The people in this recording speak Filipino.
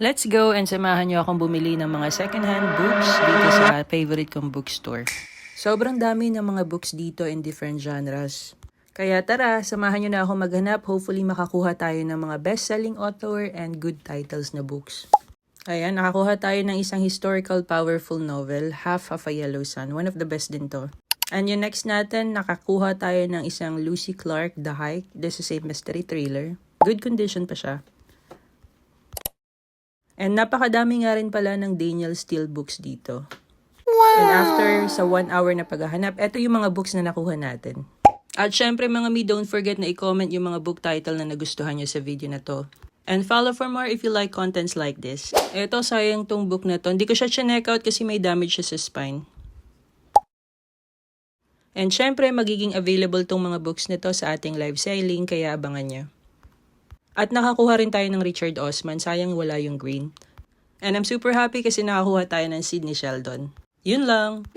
Let's go and samahan niyo akong bumili ng mga second-hand books dito sa favorite kong bookstore. Sobrang dami ng mga books dito in different genres. Kaya tara, samahan niyo na ako maghanap. Hopefully makakuha tayo ng mga best-selling author and good titles na books. Ayan, nakakuha tayo ng isang historical powerful novel, Half of a Yellow Sun. One of the best din to. And yung next natin, nakakuha tayo ng isang Lucy Clark, The Hike. This is a mystery thriller. Good condition pa siya. And napakadami nga rin pala ng Daniel Steele books dito. Wow! And after sa 1 hour na paghahanap, eto yung mga books na nakuha natin. At syempre mga mi, don't forget na i-comment yung mga book title na nagustuhan nyo sa video na to. And follow for more if you like contents like this. Eto, sayang tong book na to. Hindi ko siya check out kasi may damage siya sa spine. And syempre, magiging available tong mga books na to sa ating live selling, kaya abangan nyo. At nakakuha rin tayo ng Richard Osman, sayang wala yung green. And I'm super happy kasi nakakuha tayo ng Sidney Sheldon. Yun lang!